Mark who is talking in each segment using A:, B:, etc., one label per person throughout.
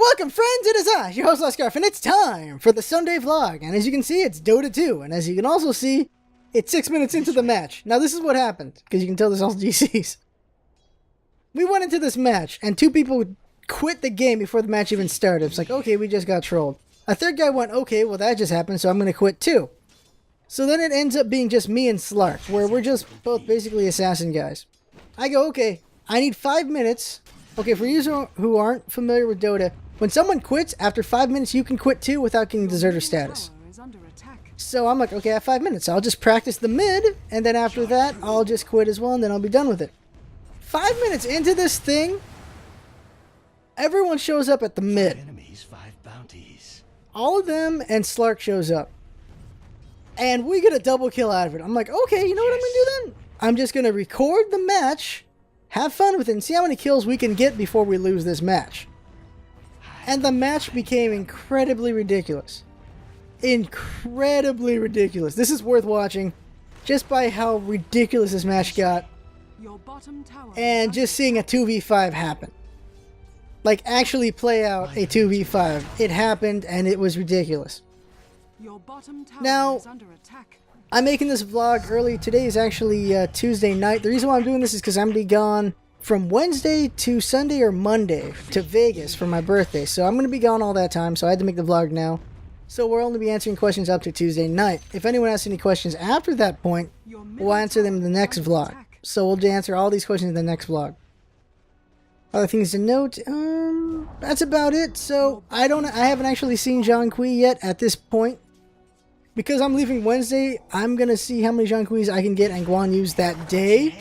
A: Welcome friends, it is I, your host Scarf, and it's time for the Sunday vlog. And as you can see, it's Dota 2, and as you can also see, it's 6 minutes into the match. Now this is what happened, because you can tell this all GCs. We went into this match, and two people quit the game before the match even started. It's like, okay, we just got trolled. A third guy went, okay, well that just happened, so I'm going to quit too. So then it ends up being just me and Slark, where we're just both basically assassin guys. I go, okay, I need 5 minutes. Okay, for you who aren't familiar with Dota, when someone quits, after 5 minutes you can quit too without getting deserter status. So I'm like, okay, I have 5 minutes. I'll just practice the mid, and then after that, I'll just quit as well, and then I'll be done with it. 5 minutes into this thing, everyone shows up at the mid. All of them, and Slark shows up. And we get a double kill out of it. I'm like, okay, you know what I'm going to do then? I'm just going to record the match, have fun with it, and see how many kills we can get before we lose this match. And the match became incredibly ridiculous. Incredibly ridiculous. This is worth watching just by how ridiculous this match got. And just seeing a 2v5 happen. Like, actually play out a 2v5. It happened and it was ridiculous. Now, I'm making this vlog early. Today is actually Tuesday night. The reason why I'm doing this is because I'm going to be gone from Wednesday to Sunday or Monday to Vegas for my birthday. So I'm going to be gone all that time, so I had to make the vlog now. So we'll only be answering questions up to Tuesday night. If anyone has any questions after that point, we'll answer them in the next vlog. So we'll answer all these questions in the next vlog. Other things to note, that's about it. So I haven't actually seen Jean Kui yet at this point. Because I'm leaving Wednesday, I'm going to see how many Jean Kuis I can get and Guan Yu's that day.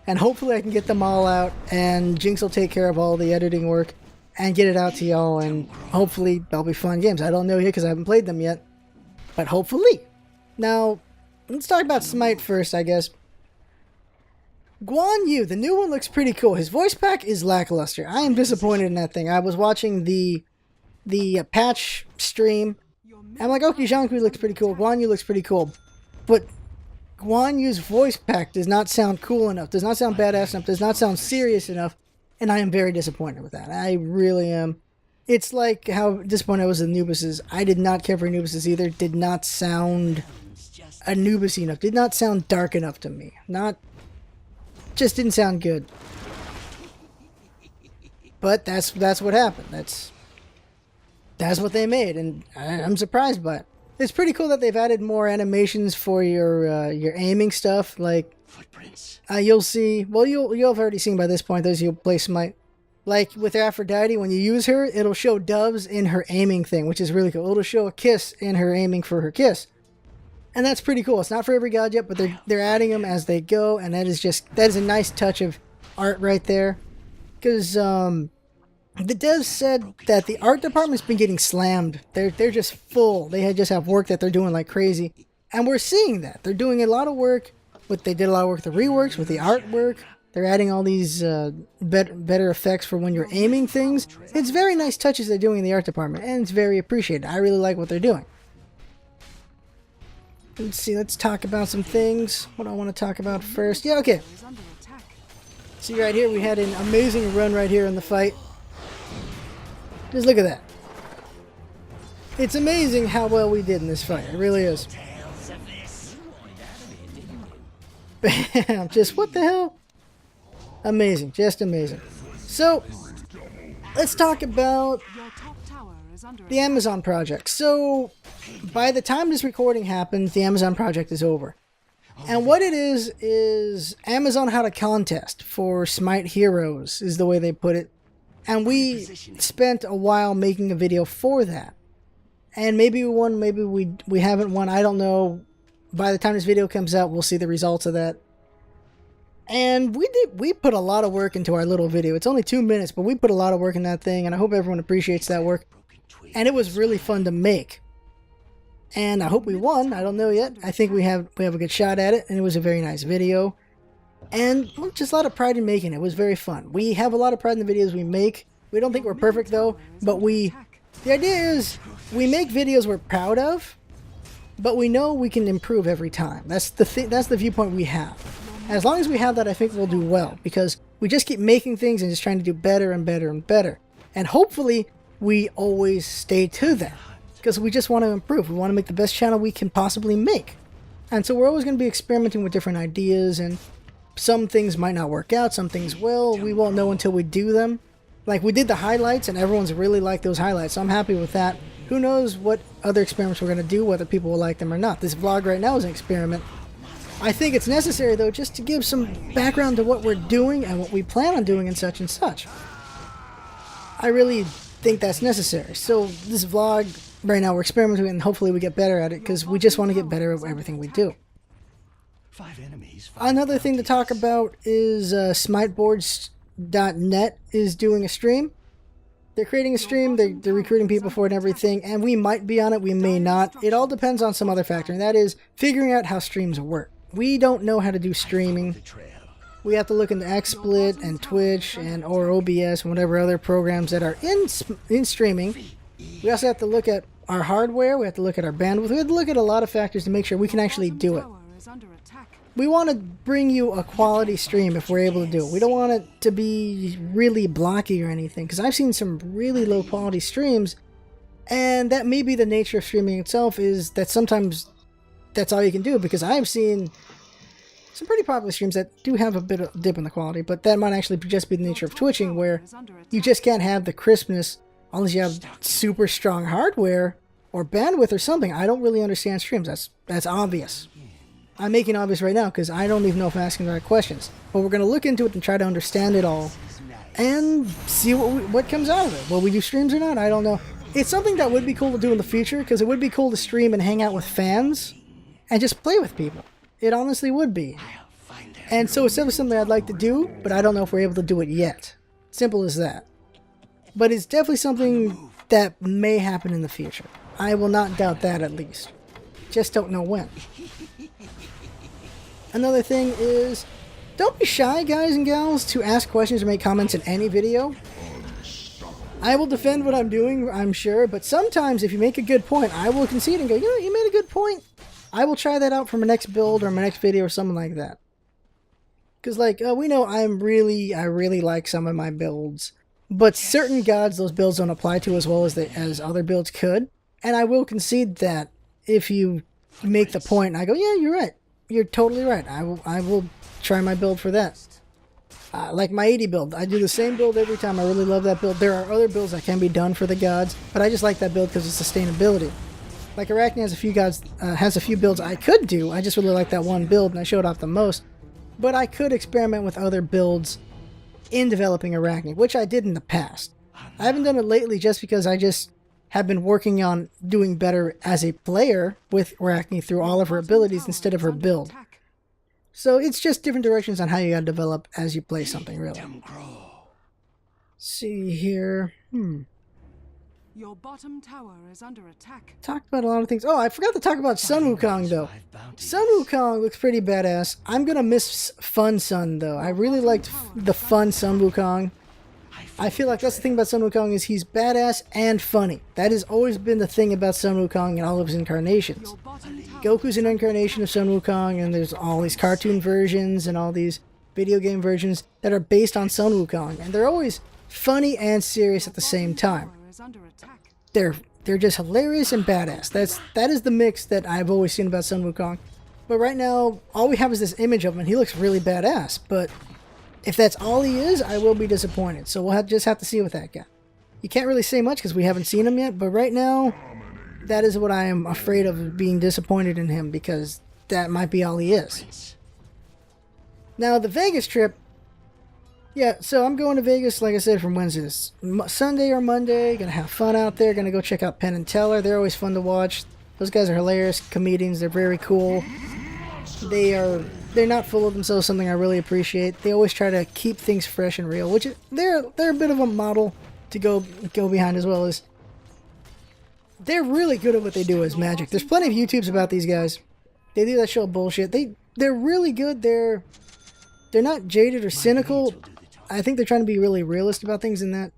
A: And hopefully I can get them all out, and Jinx will take care of all the editing work and get it out to y'all, and hopefully they'll be fun games. I don't know yet because I haven't played them yet, but hopefully. Now, let's talk about Smite first, I guess. Guan Yu, the new one, looks pretty cool. His voice pack is lackluster. I am disappointed in that thing. I was watching the patch stream. I'm like, okay, Jean Kui looks pretty cool. Guan Yu looks pretty cool. But Guan Yu's voice pack does not sound cool enough, does not sound badass enough, does not sound serious enough, and I am very disappointed with that. I really am. It's like how disappointed I was with Anubis's. I did not care for Anubis's either. Did not sound Anubis enough. Did not sound dark enough to me. Just didn't sound good. But that's what happened. That's what they made, and I'm surprised by it. It's pretty cool that they've added more animations for your aiming stuff. Like footprints. You'll see. Well, you'll have already seen by this point. Those you'll play Smite. Like with Aphrodite, when you use her, it'll show doves in her aiming thing, which is really cool. It'll show a kiss in her aiming for her kiss, and that's pretty cool. It's not for every god yet, but they're adding them as they go, and that is a nice touch of art right there. Because the devs said that the art department's been getting slammed. They're just full. They just have work that they're doing like crazy. And we're seeing that. They're doing a lot of work. They did a lot of work with the reworks, with the artwork. They're adding all these better effects for when you're aiming things. It's very nice touches they're doing in the art department, and it's very appreciated. I really like what they're doing. Let's see, let's talk about some things. What do I want to talk about first? Yeah, okay. See right here, we had an amazing run right here in the fight. Just look at that. It's amazing how well we did in this fight. It really is. Bam! Just what the hell? Amazing. Just amazing. So, let's talk about the Amazon project. So, by the time this recording happens, the Amazon project is over. And what it is Amazon had a contest for Smite Heroes, is the way they put it. And we spent a while making a video for that. And maybe we won, maybe we haven't won, I don't know. By the time this video comes out, we'll see the results of that. And we put a lot of work into our little video. It's only 2 minutes, but we put a lot of work in that thing, and I hope everyone appreciates that work. And it was really fun to make. And I hope we won, I don't know yet. I think we have a good shot at it, and it was a very nice video. And just a lot of pride in making it. It was very fun. We have a lot of pride in the videos we make. We don't think we're perfect though, but the idea is we make videos we're proud of, but we know we can improve every time. That's the viewpoint we have. As long as we have that, I think we'll do well, because we just keep making things and just trying to do better and better and better. And hopefully we always stay to that because we just want to improve. We want to make the best channel we can possibly make. And so we're always going to be experimenting with different ideas, and some things might not work out, some things will. We won't know until we do them. Like, we did the highlights, and everyone's really liked those highlights, so I'm happy with that. Who knows what other experiments we're going to do, whether people will like them or not. This vlog right now is an experiment. I think it's necessary, though, just to give some background to what we're doing and what we plan on doing and such and such. I really think that's necessary. So this vlog, right now we're experimenting, and hopefully we get better at it, because we just want to get better at everything we do. Another thing to talk about is SmiteBoards.net is doing a stream. They're creating a stream, they're recruiting people for it and everything, and we might be on it, we may not. It all depends on some other factor, and that is figuring out how streams work. We don't know how to do streaming. We have to look into XSplit and Twitch and or OBS and whatever other programs that are in streaming. We also have to look at our hardware, we have to look at our bandwidth, we have to look at a lot of factors to make sure we can actually do it. We want to bring you a quality stream if we're able to do it. We don't want it to be really blocky or anything, because I've seen some really low quality streams, and that may be the nature of streaming itself, is that sometimes that's all you can do, because I've seen some pretty popular streams that do have a bit of dip in the quality, but that might actually just be the nature of twitching, where you just can't have the crispness unless you have super strong hardware or bandwidth or something. I don't really understand streams. That's obvious. I'm making obvious right now because I don't even know if I'm asking the right questions. But we're going to look into it and try to understand it all and see what comes out of it. Will we do streams or not? I don't know. It's something that would be cool to do in the future, because it would be cool to stream and hang out with fans and just play with people. It honestly would be. And so it's something I'd like to do, but I don't know if we're able to do it yet. Simple as that. But it's definitely something that may happen in the future. I will not doubt that, at least. Just don't know when. Another thing is, don't be shy, guys and gals, to ask questions or make comments in any video. I will defend what I'm doing, I'm sure, but sometimes if you make a good point, I will concede and go, you know, you made a good point. I will try that out for my next build or my next video or something like that. Because, like, we know I really like some of my builds, but certain gods those builds don't apply to as well as other builds could. And I will concede that if you make the point and I go, yeah, you're right. You're totally right. I will try my build for that. Like my 80 build. I do the same build every time. I really love that build. There are other builds that can be done for the gods, but I just like that build because of sustainability. Like Arachne has a few builds I could do. I just really like that one build, and I showed off the most. But I could experiment with other builds in developing Arachne, which I did in the past. I haven't done it lately just because I just have been working on doing better as a player with Arachne through all of her abilities instead of her build. So it's just different directions on how you gotta develop as you play something, really. See here.
B: Your bottom tower is under attack.
A: Talked about a lot of things. Oh, I forgot to talk about Sun Wukong, though. Sun Wukong looks pretty badass. I'm gonna miss Fun Sun, though. I really liked the fun Sun Wukong. I feel like that's the thing about Sun Wukong, is he's badass and funny. That has always been the thing about Sun Wukong and all of his incarnations. Goku's an incarnation of Sun Wukong, and there's all these cartoon versions and all these video game versions that are based on Sun Wukong, and they're always funny and serious at the same time. They're just hilarious and badass. That is the mix that I've always seen about Sun Wukong. But right now, all we have is this image of him, and he looks really badass, but if that's all he is, I will be disappointed. So we'll just have to see with that guy. You can't really say much because we haven't seen him yet, but right now, that is what I am afraid of, being disappointed in him, because that might be all he is. Now, the Vegas trip, yeah, so I'm going to Vegas, like I said, from Wednesday to Sunday or Monday. Gonna have fun out there. Gonna go check out Penn and Teller. They're always fun to watch. Those guys are hilarious comedians. They're very cool. They're not full of themselves, something I really appreciate. They always try to keep things fresh and real, which they're a bit of a model to go behind, as well as they're really good at what they do as magic. There's plenty of YouTubes about these guys. They do that show of bullshit. They're really good. They're not jaded or cynical. I think they're trying to be really realist about things in that.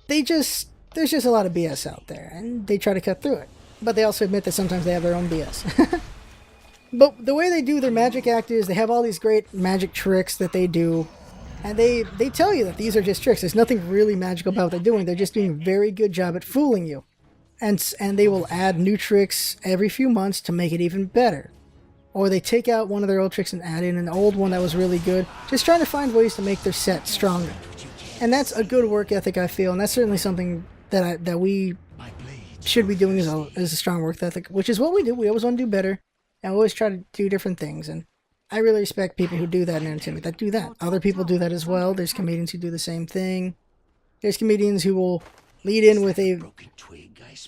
A: There's just a lot of BS out there, and they try to cut through it. But they also admit that sometimes they have their own BS. But the way they do their magic act is they have all these great magic tricks that they do. And they tell you that these are just tricks. There's nothing really magical about what they're doing. They're just doing a very good job at fooling you. And they will add new tricks every few months to make it even better. Or they take out one of their old tricks and add in an old one that was really good. Just trying to find ways to make their set stronger. And that's a good work ethic, I feel. And that's certainly something that we should be doing as a strong work ethic. Which is what we do. We always want to do better. And we always try to do different things. And I really respect people who do that in entertainment, that do that. Other people do that as well. There's comedians who do the same thing. There's comedians who will lead in with a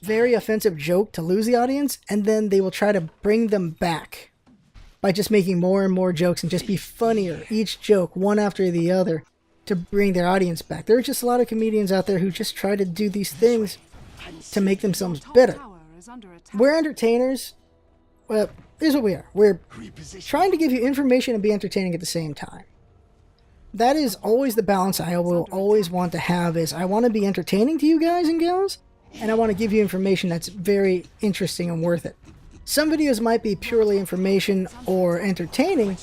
A: very offensive joke to lose the audience, and then they will try to bring them back by just making more and more jokes and just be funnier, each joke, one after the other, to bring their audience back. There are just a lot of comedians out there who just try to do these things to make themselves better. We're entertainers. Well, here's what we are. We're trying to give you information and be entertaining at the same time. That is always the balance I will always want to have, is I want to be entertaining to you guys and gals, and I want to give you information that's very interesting and worth it. Some videos might be purely information or entertaining,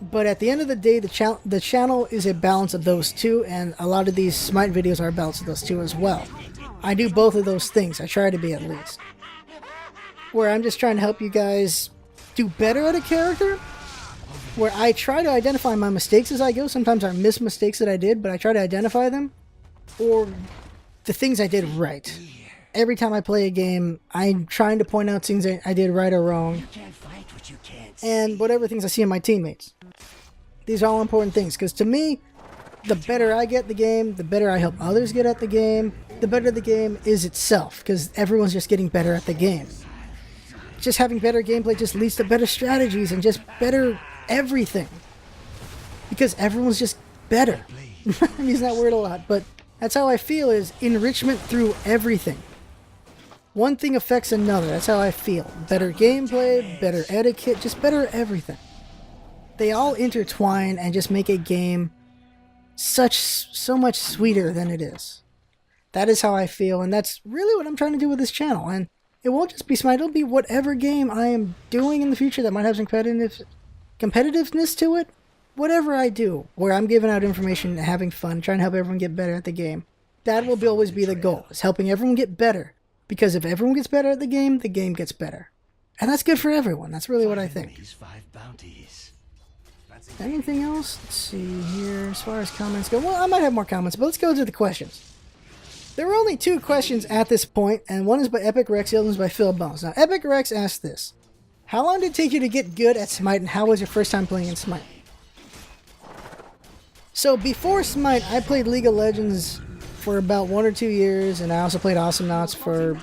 A: but at the end of the day, the channel is a balance of those two, and a lot of these Smite videos are a balance of those two as well. I do both of those things. I try to be, at least. Where I'm just trying to help you guys do better at a character, where I try to identify my mistakes as I go. Sometimes I miss mistakes that I did, but I try to identify them, or the things I did right. Every time I play a game, I'm trying to point out things I did right or wrong, and whatever things I see in my teammates. These are all important things, because to me, the better I get the game, the better I help others get at the game, the better the game is itself, because everyone's just getting better at the game. Just having better gameplay just leads to better strategies and just better everything. Because everyone's just better. I'm using that word a lot, but that's how I feel, is enrichment through everything. One thing affects another. That's how I feel. Better gameplay, better etiquette, just better everything. They all intertwine and just make a game so much sweeter than it is. That is how I feel, and that's really what I'm trying to do with this channel. And it won't just be Smite, it'll be whatever game I am doing in the future that might have some competitiveness to it. Whatever I do, where I'm giving out information, having fun, trying to help everyone get better at the game. That will always be the goal, is helping everyone get better. Because if everyone gets better at the game gets better. And that's good for everyone. That's really what I think. Anything else? Let's see here. As far as comments go, well, I might have more comments, but let's go to the questions. There were only 2 questions at this point, and one is by Epic Rex, the other one is by Phil Bones. Now, Epic Rex asked this: how long did it take you to get good at Smite, and how was your first time playing in Smite? So, before Smite, I played League of Legends for about 1 or 2 years, and I also played Awesome Nauts for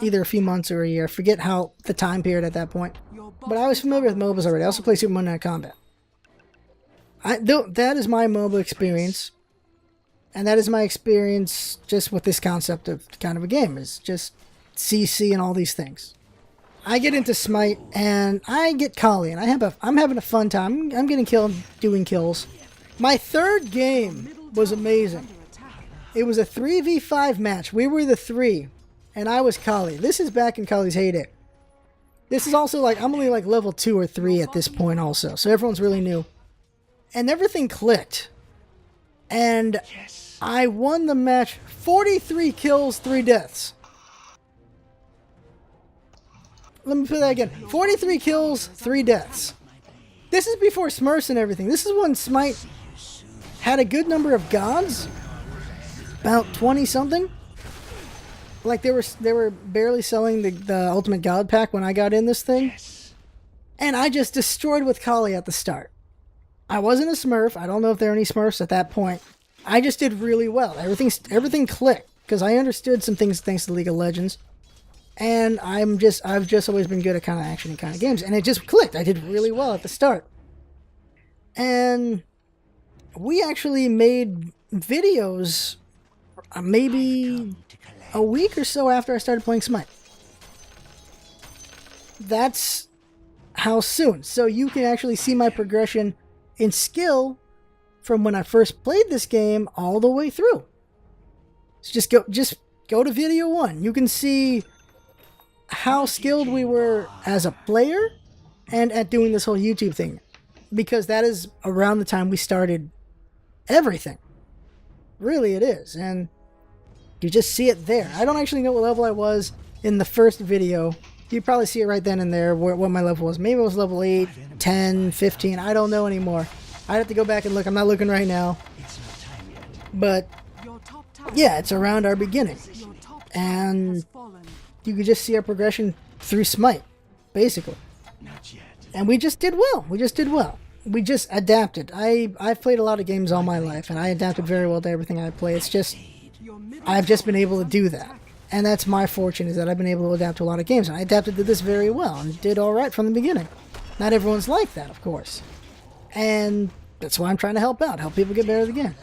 A: either a few months or a year. I forget how the time period at that point. But I was familiar with MOBAs already. I also played Super Monday Night Combat. That is my MOBA experience. And that is my experience just with this concept of kind of a game, is just CC and all these things. I get into Smite and I get Kali, and I'm having a fun time. I'm getting killed, doing kills. My third game was amazing. It was a 3v5 match. We were the 3, and I was Kali. This is back in Kali's heyday. This is also like, I'm only like level 2 or 3 at this point also, so everyone's really new. And everything clicked. And I won the match. 43 kills, 3 deaths. Let me put that again. 43 kills, 3 deaths. This is before Smurfs and everything. This is when Smite had a good number of gods. About 20 something. Like they were barely selling the Ultimate God Pack when I got in this thing. And I just destroyed with Kali at the start. I wasn't a Smurf. I don't know if there are any Smurfs at that point. I just did really well. Everything clicked because I understood some things thanks to League of Legends. And I've just always been good at kind of action and kind of games, and it just clicked. I did really well at the start. And we actually made videos maybe a week or so after I started playing Smite. That's how soon. So you can actually see my progression in skill from when I first played this game all the way through. So just go to video 1. You can see how skilled we were as a player and at doing this whole YouTube thing. Because that is around the time we started everything. Really, it is. And you just see it there. I don't actually know what level I was in the first video. You probably see it right then and there what my level was. Maybe it was level 8, 10, 15. I don't know anymore. I'd have to go back and look. I'm not looking right now. But yeah, it's around our beginning. And you could just see our progression through Smite, basically. And we just did well. We just did well. We just adapted. I've played a lot of games all my life, and I adapted very well to everything I play. It's just, I've just been able to do that. And that's my fortune, is that I've been able to adapt to a lot of games. And I adapted to this very well, and did alright from the beginning. Not everyone's like that, of course. And that's why I'm trying to help out, help people get better at the game.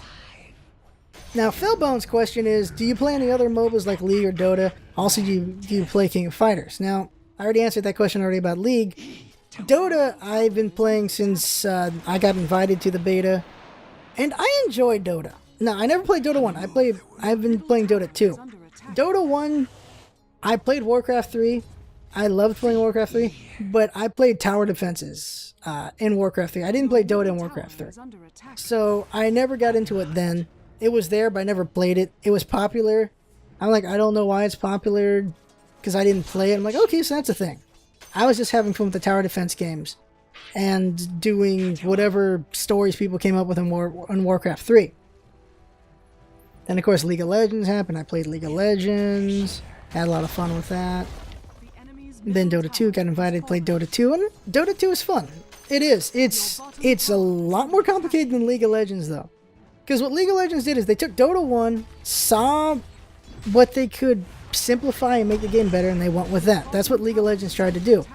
A: Now, Philbone's question is, do you play any other MOBAs like League or Dota? Also, do you play King of Fighters? Now, I already answered that question already about League. Dota, I've been playing since I got invited to the beta, and I enjoy Dota. Now, I never played Dota 1. I've been playing Dota 2. Dota 1, I played Warcraft 3. I loved playing Warcraft 3, but I played tower defenses in Warcraft 3. I didn't play Dota in Warcraft 3. So, I never got into it then. It was there, but I never played it. It was popular. I'm like, I don't know why it's popular, because I didn't play it. I'm like, okay, so that's a thing. I was just having fun with the tower defense games and doing whatever stories people came up with in Warcraft 3. Then, of course, League of Legends happened. I played League of Legends. Had a lot of fun with that. Then Dota 2, got invited to play Dota 2, and Dota 2 is fun. It is. It's a lot more complicated than League of Legends, though. Because what League of Legends did is they took Dota 1, saw what they could simplify and make the game better, and they went with that. That's what League of Legends tried to do.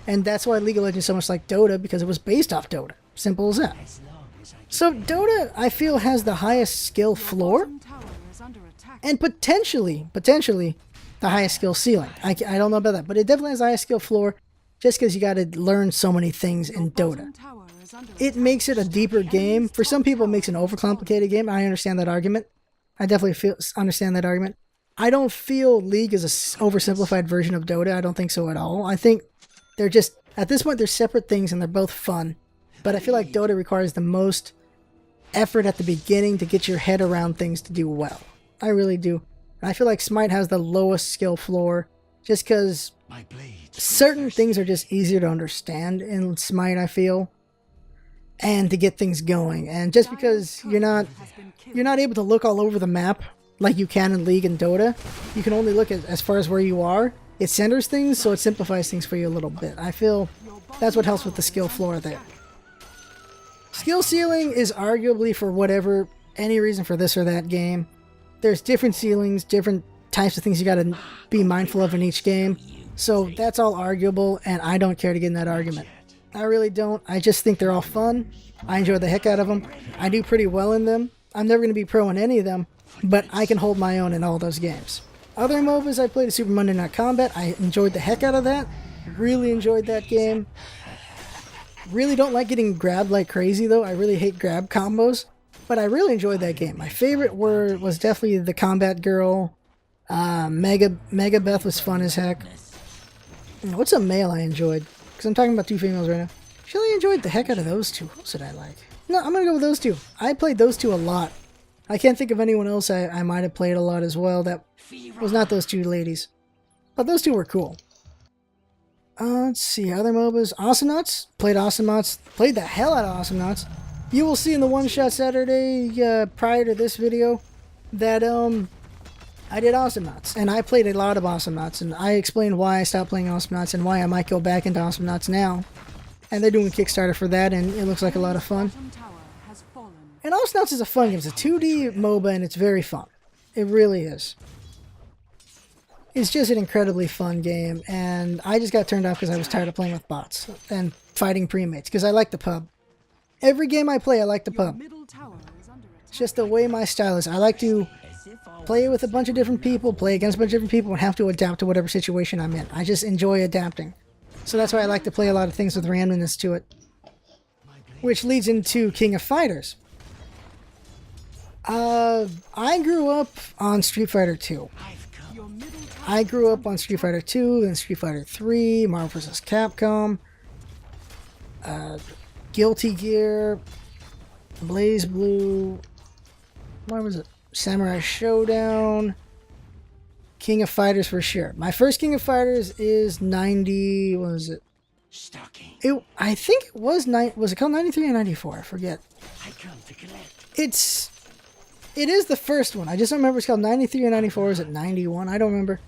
A: And that's why League of Legends is so much like Dota, because it was based off Dota. Simple as that. So Dota, I feel, has the highest skill floor, and potentially, the highest skill ceiling. I don't know about that, but it definitely has the highest skill floor, just because you got to learn so many things in Dota. It makes it a deeper game. For some people, it makes it an overcomplicated game. I understand that argument. I definitely understand that argument. I don't feel League is an oversimplified version of Dota. I don't think so at all. I think they're just, at this point, they're separate things and they're both fun. But I feel like Dota requires the most effort at the beginning to get your head around things to do well. I really do. I feel like Smite has the lowest skill floor just because certain things are just easier to understand in Smite, I feel, and to get things going. And just because you're not able to look all over the map like you can in League and Dota, you can only look at as far as where you are. It centers things, so it simplifies things for you a little bit. I feel that's what helps with the skill floor there. Skill ceiling is arguably for whatever, any reason for this or that game. There's different ceilings, different types of things you gotta be mindful of in each game. So that's all arguable, and I don't care to get in that argument. I really don't. I just think they're all fun. I enjoy the heck out of them. I do pretty well in them. I'm never going to be pro in any of them, but I can hold my own in all those games. Other MOBAs I played, Super Monday Night Combat. I enjoyed the heck out of that. Really enjoyed that game. Really don't like getting grabbed like crazy, though. I really hate grab combos, but I really enjoyed that game. My favorite was definitely the Combat Girl. Mega Beth was fun as heck. What's a male I enjoyed? Because I'm talking about two females right now. I really enjoyed the heck out of those two. Who else did I like? No, I'm going to go with those two. I played those two a lot. I can't think of anyone else I might have played a lot as well that was not those two ladies. But those two were cool. Let's see, other MOBAs. Awesomenauts. Played Awesomenauts. Played the hell out of Awesomenauts. You will see in the One Shot Saturday prior to this video that I did Awesomenauts. And I played a lot of Awesomenauts. And I explained why I stopped playing Awesomenauts and why I might go back into Awesomenauts now. And they're doing a Kickstarter for that, and it looks like a lot of fun. And Awesomenauts is a fun game. It's a 2D MOBA, and it's very fun. It really is. It's just an incredibly fun game, and I just got turned off because I was tired of playing with bots and fighting premates, because I like the pub. Every game I play, I like the pub. It's just the way my style is. I like to play with a bunch of different people, play against a bunch of different people, and have to adapt to whatever situation I'm in. I just enjoy adapting. So that's why I like to play a lot of things with randomness to it. Which leads into King of Fighters. I grew up on Street Fighter 2. I grew up on Street Fighter 2, then Street Fighter 3, Marvel vs. Capcom, Guilty Gear, Blaze Blue, What was it? Samurai Showdown. King of Fighters for sure. My first King of Fighters is 90. What was it? I think it was was it called 93 or 94? I forget. It is the first one. I just don't remember if it's called 93 or 94. Is it 91? I don't remember.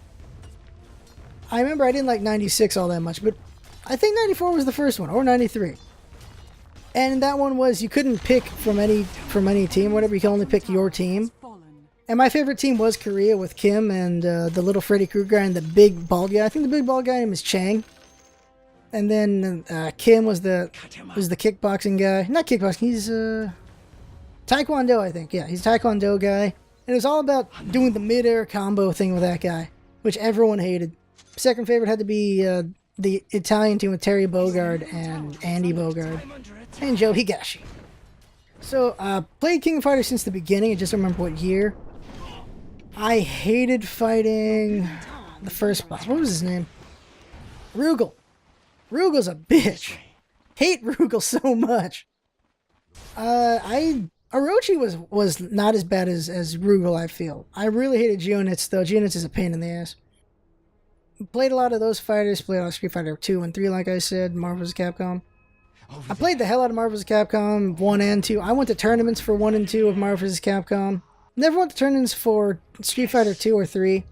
A: I remember I didn't like 96 all that much, but I think 94 was the first one, or 93. And that one was you couldn't pick from any team, whatever. You can only pick your team. And my favorite team was Korea with Kim and the little Freddy Krueger and the big bald guy. I think the big bald guy name is Chang. And then Kim was the kickboxing guy. Not kickboxing. He's Taekwondo, I think. Yeah, he's a Taekwondo guy. And it was all about doing the mid-air combo thing with that guy, which everyone hated. Second favorite had to be the Italian team with Terry Bogard and Andy Bogard and Joe Higashi. So, played King of Fighters since the beginning. I just don't remember what year. I hated fighting the first boss. What was his name? Rugal. Rugal's a bitch. Hate Rugal so much. Orochi was not as bad as Rugal, I feel. I really hated Geonitz, though. Geonitz is a pain in the ass. Played a lot of those fighters. Played a lot of Street Fighter 2 and 3, like I said. Marvel vs. Capcom. I played the hell out of Marvel vs. Capcom 1 and 2. I went to tournaments for 1 and 2 of Marvel vs. Capcom. Never went to tournaments for Street Fighter 2 or 3.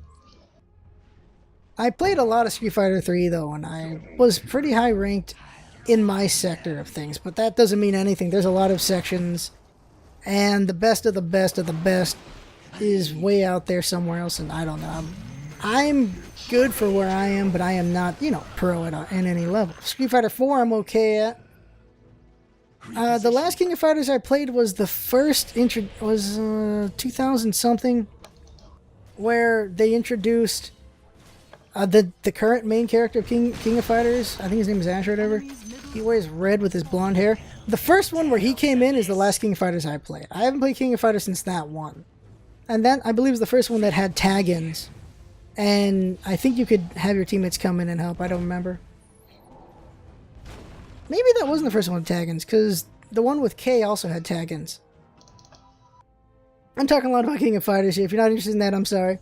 A: I played a lot of Street Fighter 3, though, and I was pretty high ranked in my sector of things. But that doesn't mean anything. There's a lot of sections, and the best of the best of the best is way out there somewhere else, and I don't know. I'm good for where I am, but I am not, pro at any level. Street Fighter 4 I'm okay at. The last King of Fighters I played was the first 2000 something, where they introduced the current main character of King of Fighters. I think his name is Ash or whatever. He wears red with his blonde hair. The first one where he came in is the last King of Fighters I played. I haven't played King of Fighters since that one. And that, I believe, is the first one that had tag-ins. And I think you could have your teammates come in and help. I don't remember. Maybe that wasn't the first one with tag-ins, because the one with K also had tag-ins. I'm talking a lot about King of Fighters here. If you're not interested in that, I'm sorry.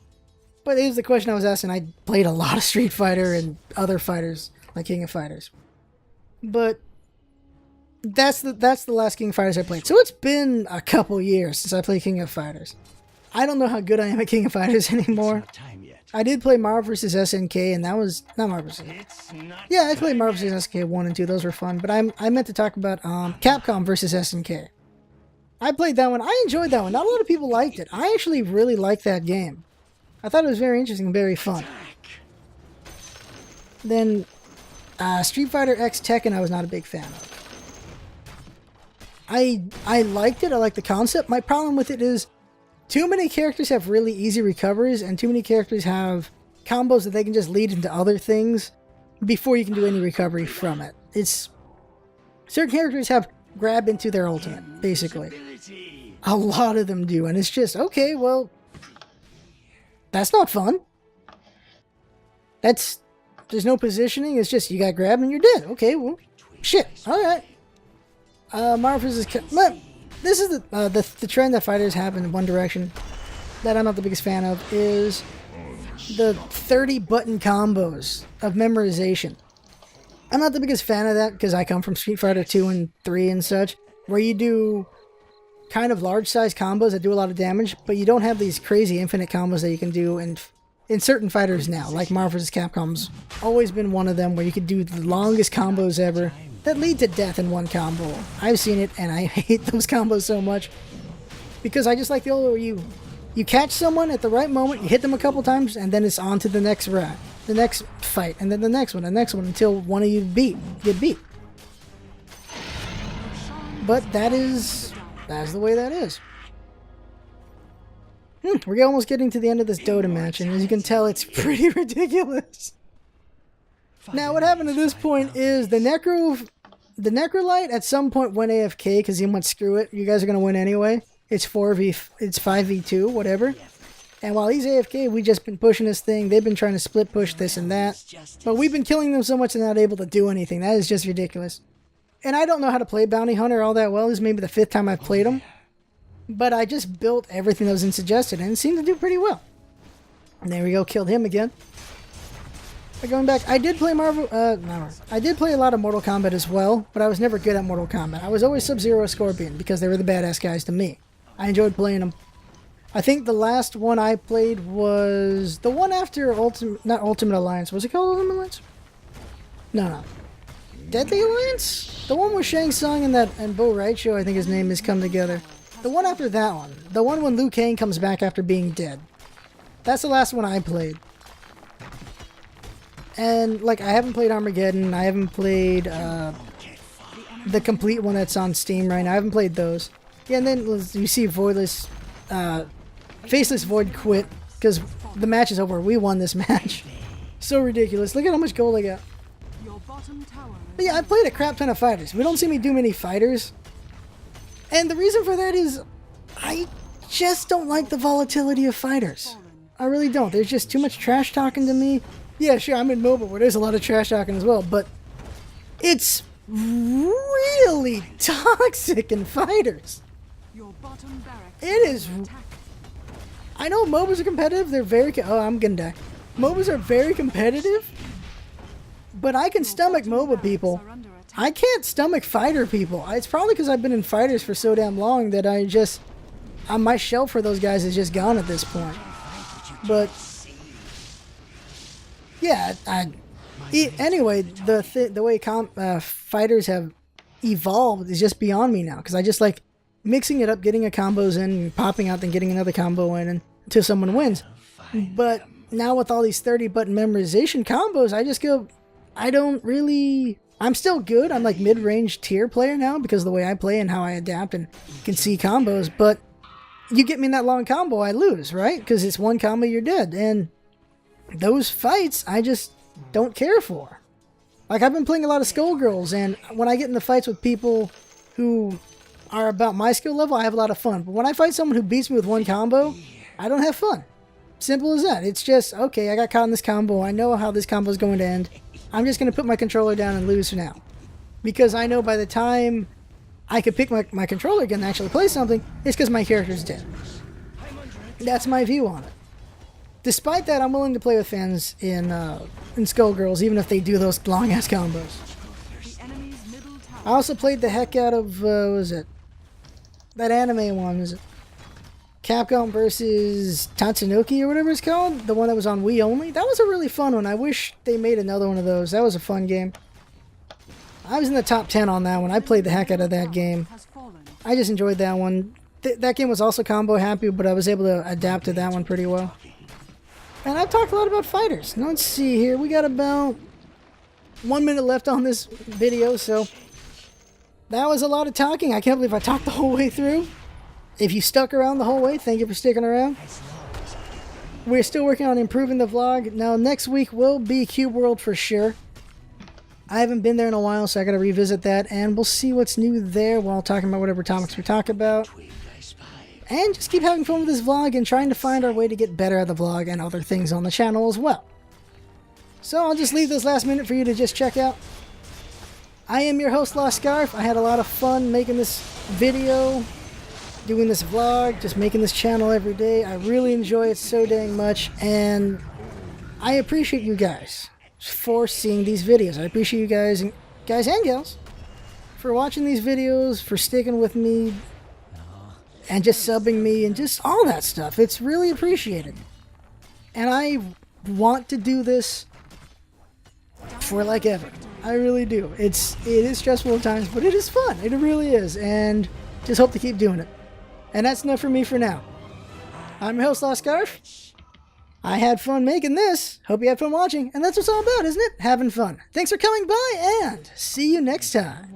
A: But it was the question I was asking. I played a lot of Street Fighter and other fighters, like King of Fighters. But that's the last King of Fighters I played. So it's been a couple years since I played King of Fighters. I don't know how good I am at King of Fighters anymore. I did play Marvel vs. SNK, and that was not Marvel vs. Yeah, I played Marvel vs. SNK 1 and 2. Those were fun. But I meant to talk about Capcom vs. SNK. I played that one. I enjoyed that one. Not a lot of people liked it. I actually really liked that game. I thought it was very interesting and very fun. Then Street Fighter X Tekken I was not a big fan of. I liked it. I liked the concept. My problem with it is too many characters have really easy recoveries, and too many characters have combos that they can just lead into other things before you can do any recovery from it. Certain characters have grab into their ultimate, basically. A lot of them do, and it's just, okay, well, that's not fun. There's no positioning, it's just you got grabbed and you're dead. Okay, well, shit, alright. Marvel vs. This is the trend that fighters have in one direction that I'm not the biggest fan of, is the 30 button combos of memorization. I'm not the biggest fan of that because I come from Street Fighter 2 and 3 and such, where you do kind of large size combos that do a lot of damage, but you don't have these crazy infinite combos that you can do in certain fighters now, like Marvel vs. Capcom's always been one of them, where you could do the longest combos ever that lead to death in one combo. I've seen it, and I hate those combos so much, because I just like the old where you catch someone at the right moment, you hit them a couple times, and then it's on to the next the next fight, and then the next one, until one of you get beat. But that's the way that is. We're almost getting to the end of this Dota match, and as you can tell, it's pretty ridiculous. Now, what happened at this point is the Necrolite at some point went AFK because he went, screw it, you guys are gonna win anyway. It's 5v2, whatever. And while he's AFK, we've just been pushing this thing. They've been trying to split push this and that, but we've been killing them so much they're not able to do anything. That is just ridiculous. And I don't know how to play Bounty Hunter all that well. This is maybe the 5th time I've played him. but I just built everything that was in suggested, and it seemed to do pretty well. And there we go, killed him again. But going back, I did play I did play a lot of Mortal Kombat as well, but I was never good at Mortal Kombat. I was always Sub-Zero or Scorpion, because they were the badass guys to me. I enjoyed playing them. I think the last one I played was the one after not Ultimate Alliance. Was it called Ultimate Alliance? No. Deadly Alliance? The one with Shang Tsung and Bo Raicho, I think his name is, come together. The one after that one. The one when Liu Kang comes back after being dead. That's the last one I played. And, like, I haven't played Armageddon. I haven't played the complete one that's on Steam right now. I haven't played those. Yeah, and then you see Faceless Void quit because the match is over. We won this match. So ridiculous. Look at how much gold I got. But yeah, I played a crap ton of fighters. We don't see me do many fighters. And the reason for that is I just don't like the volatility of fighters. I really don't. There's just too much trash talking to me. Yeah, sure, I'm in mobile where there's a lot of trash talking as well, but it's really toxic in fighters. It is. I know MOBAs are competitive. They're very. Oh, I'm gonna die. MOBAs are very competitive, but I can stomach MOBA people. I can't stomach fighter people. It's probably because I've been in fighters for so damn long that my shelf for those guys is just gone at this point. But yeah, anyway, the way fighters have evolved is just beyond me now, because I just like mixing it up, getting a combos in, popping out, then getting another combo in until someone wins. But now with all these 30-button memorization combos, I just go, I'm still good. I'm like mid-range tier player now because of the way I play and how I adapt and can see combos. But you get me in that long combo, I lose, right? Because it's one combo, you're dead. And those fights, I just don't care for. Like, I've been playing a lot of Skullgirls, and when I get into fights with people who are about my skill level, I have a lot of fun. But when I fight someone who beats me with one combo, I don't have fun. Simple as that. It's just, okay, I got caught in this combo. I know how this combo is going to end. I'm just going to put my controller down and lose for now. Because I know by the time I could pick my controller again and actually play something, it's because my character's dead. That's my view on it. Despite that, I'm willing to play with fans in Skullgirls, even if they do those long-ass combos. I also played the heck out of, what was it? That anime one, was it? Capcom versus Tatsunoko or whatever it's called? The one that was on Wii only? That was a really fun one. I wish they made another one of those. That was a fun game. I was in the top 10 on that one. I played the heck out of that game. I just enjoyed that one. That game was also combo happy, but I was able to adapt to that one pretty well. And I've talked a lot about fighters. Now let's see here. We got about 1 minute left on this video, so that was a lot of talking. I can't believe I talked the whole way through. If you stuck around the whole way, thank you for sticking around. We're still working on improving the vlog. Now, next week will be Cube World for sure. I haven't been there in a while, so I got to revisit that, and we'll see what's new there while talking about whatever topics we talk about. And just keep having fun with this vlog and trying to find our way to get better at the vlog and other things on the channel as well. So I'll just leave this last minute for you to just check out. I am your host, Lost Scarf. I had a lot of fun making this video, doing this vlog, just making this channel every day. I really enjoy it so dang much, and I appreciate you guys for seeing these videos. I appreciate you guys and gals for watching these videos, for sticking with me, and just subbing me, and just all that stuff. It's really appreciated. And I want to do this for like ever. I really do. It is stressful at times, but it is fun. It really is. And just hope to keep doing it. And that's enough for me for now. I'm your host, Lost Scarf. I had fun making this. Hope you had fun watching. And that's what it's all about, isn't it? Having fun. Thanks for coming by, and see you next time.